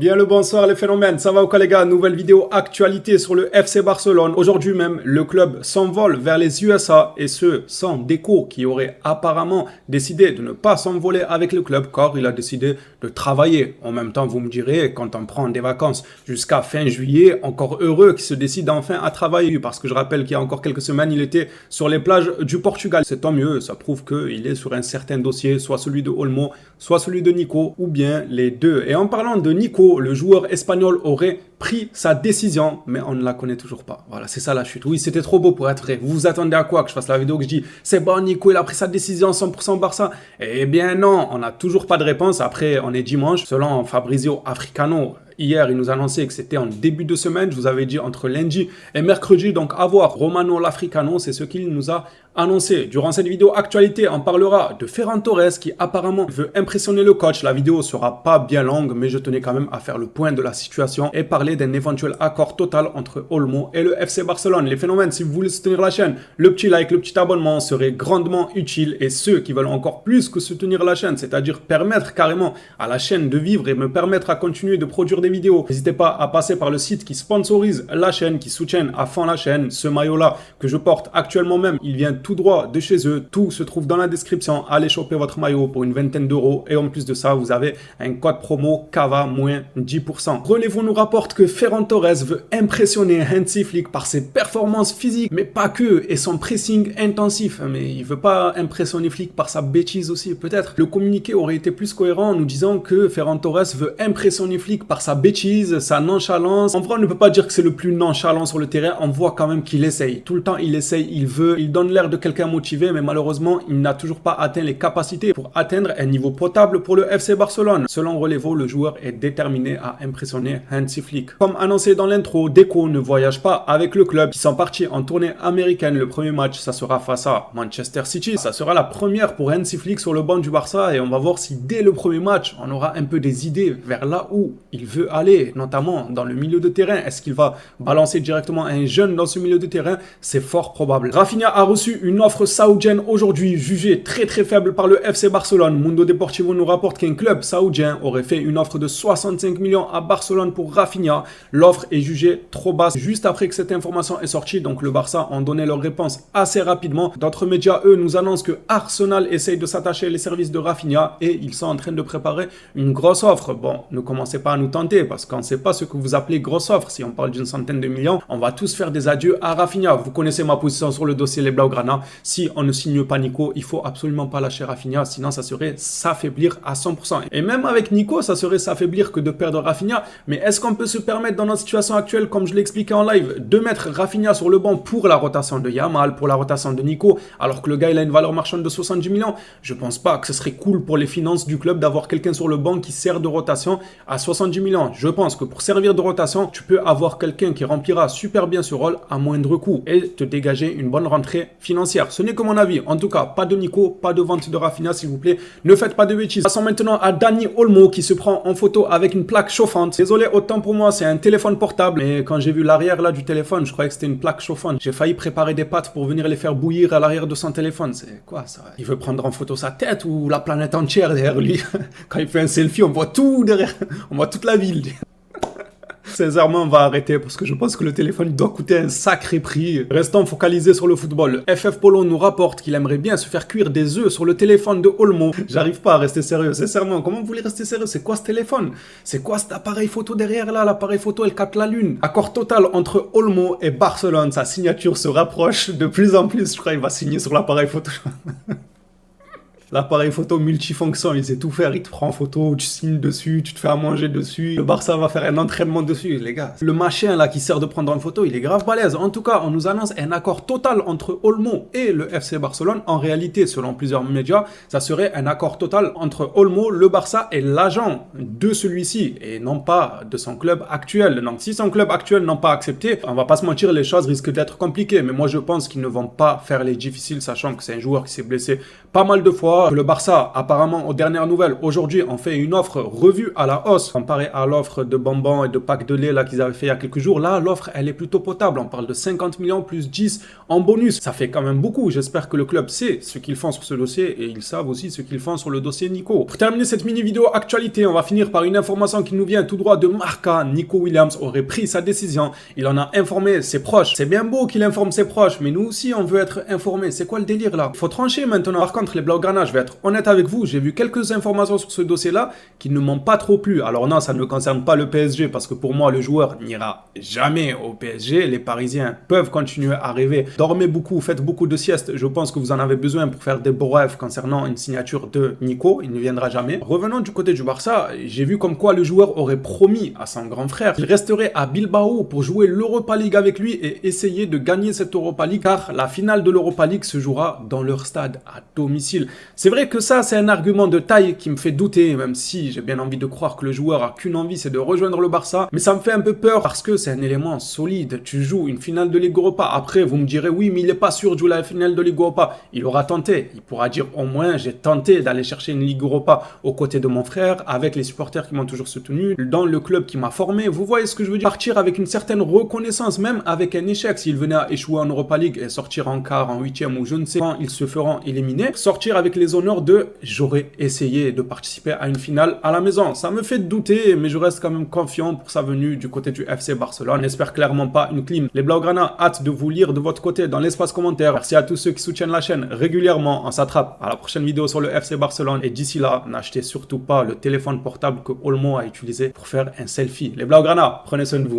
Bien le bonsoir les phénomènes, ça va ou quoi les gars? Nouvelle vidéo actualité sur le FC Barcelone. Aujourd'hui même, le club s'envole vers les USA et ce, sans Deco qui aurait apparemment décidé de ne pas s'envoler avec le club car il a décidé de travailler. En même temps, vous me direz, quand on prend des vacances jusqu'à fin juillet, encore heureux qu'il se décide enfin à travailler parce que je rappelle qu'il y a encore quelques semaines, il était sur les plages du Portugal. C'est tant mieux, ça prouve qu'il est sur un certain dossier, soit celui de Olmo, soit celui de Nico ou bien les deux. Et en parlant de Nico, le joueur espagnol aurait pris sa décision, mais on ne la connaît toujours pas. Voilà, c'est ça la chute. Oui, c'était trop beau pour être vrai. Vous vous attendez à quoi que je fasse la vidéo que je dis c'est bon, Nico, il a pris sa décision 100% Barça? Eh bien non, on n'a toujours pas de réponse. Après, on est dimanche. Selon Fabrizio Africano, hier, il nous annonçait que c'était en début de semaine. Je vous avais dit entre lundi et mercredi. Donc, à voir. Romano l'Africano, c'est ce qu'il nous a annoncé. Durant cette vidéo actualité, on parlera de Ferran Torres qui apparemment veut impressionner le coach. La vidéo sera pas bien longue, mais je tenais quand même à faire le point de la situation et parler d'un éventuel accord total entre Olmo et le FC Barcelone. Les phénomènes, si vous voulez soutenir la chaîne, le petit like, le petit abonnement serait grandement utile. Et ceux qui veulent encore plus que soutenir la chaîne, c'est-à-dire permettre carrément à la chaîne de vivre et me permettre à continuer de produire des vidéos, n'hésitez pas à passer par le site qui sponsorise la chaîne, qui soutient à fond la chaîne. Ce maillot-là que je porte actuellement même, il vient tout droit de chez eux. Tout se trouve dans la description. Allez choper votre maillot pour une vingtaine d'euros. Et en plus de ça, vous avez un code promo CAVA moins 10%. Relevons nous rapporte que Ferran Torres veut impressionner Hansi Flick par ses performances physiques, mais pas que, et son pressing intensif. Mais il veut pas impressionner Flick par sa bêtise aussi, peut-être. Le communiqué aurait été plus cohérent en nous disant que Ferran Torres veut impressionner Flick par sa bêtise, sa nonchalance. En vrai, on ne peut pas dire que c'est le plus nonchalant sur le terrain. On voit quand même qu'il essaye. Tout le temps, il essaye, il veut, il donne l'air de quelqu'un motivé, mais malheureusement, il n'a toujours pas atteint les capacités pour atteindre un niveau potable pour le FC Barcelone. Selon Relevo, le joueur est déterminé à impressionner Hansi Flick. Comme annoncé dans l'intro, Deco ne voyage pas avec le club. Ils sont partis en tournée américaine. Le premier match, ça sera face à Manchester City. Ça sera la première pour Hansi Flick sur le banc du Barça et on va voir si dès le premier match, on aura un peu des idées vers là où il veut aller, notamment dans le milieu de terrain. Est-ce qu'il va balancer directement un jeune dans ce milieu de terrain? C'est fort probable. Rafinha a reçu une offre saoudienne aujourd'hui, jugée très faible par le FC Barcelone. Mundo Deportivo nous rapporte qu'un club saoudien aurait fait une offre de 65 millions à Barcelone pour Rafinha. L'offre est jugée trop basse. Juste après que cette information est sortie, donc le Barça en donnait leur réponse assez rapidement. D'autres médias, eux, nous annoncent que Arsenal essaye de s'attacher les services de Rafinha et ils sont en train de préparer une grosse offre. Bon, ne commencez pas à nous tenter parce qu'on ne sait pas ce que vous appelez grosse offre. Si on parle d'une centaine de millions, on va tous faire des adieux à Rafinha. Vous connaissez ma position sur le dossier les Blaugrana. Si on ne signe pas Nico, il faut absolument pas lâcher Rafinha, sinon ça serait s'affaiblir à 100%. Et même avec Nico, ça serait s'affaiblir que de perdre Rafinha. Mais est-ce qu'on peut se permettre dans notre situation actuelle, comme je l'ai expliqué en live, de mettre Rafinha sur le banc pour la rotation de Yamal, pour la rotation de Nico, alors que le gars il a une valeur marchande de 70 millions? Je pense pas que ce serait cool pour les finances du club d'avoir quelqu'un sur le banc qui sert de rotation à 70 millions. Je pense que pour servir de rotation, tu peux avoir quelqu'un qui remplira super bien ce rôle à moindre coût et te dégager une bonne rentrée financière. Ce n'est que mon avis. En tout cas, pas de Nico, pas de vente de Rafinha, s'il vous plaît. Ne faites pas de bêtises. Passons maintenant à Dani Olmo qui se prend en photo avec une plaque chauffante. Désolé, autant pour moi, c'est un téléphone portable. Mais quand j'ai vu l'arrière là du téléphone, je croyais que c'était une plaque chauffante. J'ai failli préparer des pâtes pour venir les faire bouillir à l'arrière de son téléphone. C'est quoi ça? Il veut prendre en photo sa tête ou la planète entière derrière lui? Quand il fait un selfie, on voit tout derrière. On voit toute la ville. Sincèrement, on va arrêter parce que je pense que le téléphone doit coûter un sacré prix. Restons focalisés sur le football. FF Polo nous rapporte qu'il aimerait bien se faire cuire des œufs sur le téléphone de Olmo. J'arrive pas à rester sérieux, sincèrement. Comment vous voulez rester sérieux? C'est quoi ce téléphone? C'est quoi cet appareil photo derrière là? L'appareil photo, elle capte la lune. Accord total entre Olmo et Barcelone. Sa signature se rapproche de plus en plus. Je crois qu'il va signer sur l'appareil photo. L'appareil photo multifonction, il sait tout faire. Il te prend en photo, tu signes dessus, tu te fais à manger dessus. Le Barça va faire un entraînement dessus, les gars. Le machin là qui sert de prendre en photo, il est grave balèze. En tout cas, on nous annonce un accord total entre Olmo et le FC Barcelone. En réalité, selon plusieurs médias, ça serait un accord total entre Olmo, le Barça et l'agent de celui-ci et non pas de son club actuel. Donc si son club actuel n'a pas accepté, on va pas se mentir, les choses risquent d'être compliquées. Mais moi, je pense qu'ils ne vont pas faire les difficiles, sachant que c'est un joueur qui s'est blessé pas mal de fois. savoir que le Barça, apparemment aux dernières nouvelles, aujourd'hui, ont fait une offre revue à la hausse comparée à l'offre de bonbons et de packs de lait là qu'ils avaient fait il y a quelques jours. Là, l'offre, elle est plutôt potable. On parle de 50 millions plus 10 en bonus. Ça fait quand même beaucoup. J'espère que le club sait ce qu'ils font sur ce dossier et ils savent aussi ce qu'ils font sur le dossier Nico. Pour terminer cette mini vidéo actualité, on va finir par une information qui nous vient tout droit de Marca. Nico Williams aurait pris sa décision. Il en a informé ses proches. C'est bien beau qu'il informe ses proches, mais nous aussi, on veut être informés. C'est quoi le délire là? Il faut trancher maintenant. Par contre, les Blaugrana, je vais être honnête avec vous, j'ai vu quelques informations sur ce dossier-là qui ne m'ont pas trop plu. Alors non, ça ne concerne pas le PSG parce que pour moi, le joueur n'ira jamais au PSG. Les Parisiens peuvent continuer à rêver. Dormez beaucoup, faites beaucoup de siestes. Je pense que vous en avez besoin pour faire des brefs concernant une signature de Nico. Il ne viendra jamais. Revenons du côté du Barça. J'ai vu comme quoi le joueur aurait promis à son grand frère qu'il resterait à Bilbao pour jouer l'Europa League avec lui et essayer de gagner cette Europa League car la finale de l'Europa League se jouera dans leur stade à domicile. C'est vrai que ça, c'est un argument de taille qui me fait douter, même si j'ai bien envie de croire que le joueur a qu'une envie, c'est de rejoindre le Barça. Mais ça me fait un peu peur parce que c'est un élément solide. Tu joues une finale de Ligue Europa. Après, vous me direz, oui, mais il n'est pas sûr de jouer la finale de Ligue Europa. Il aura tenté. Il pourra dire, au moins, j'ai tenté d'aller chercher une Ligue Europa aux côtés de mon frère, avec les supporters qui m'ont toujours soutenu, dans le club qui m'a formé. Vous voyez ce que je veux dire? Partir avec une certaine reconnaissance, même avec un échec. S'il venait à échouer en Europa League et sortir en quart, en huitième ou je ne sais quand ils se feront éliminer, sortir avec les honneurs de j'aurais essayé de participer à une finale à la maison. Ça me fait douter, mais je reste quand même confiant pour sa venue du côté du FC Barcelone. On n'espère clairement pas une clim. Les Blaugrana, hâte de vous lire de votre côté dans l'espace commentaire. Merci à tous ceux qui soutiennent la chaîne régulièrement. On s'attrape à la prochaine vidéo sur le FC Barcelone. Et d'ici là, n'achetez surtout pas le téléphone portable que Olmo a utilisé pour faire un selfie. Les Blaugrana, prenez soin de vous.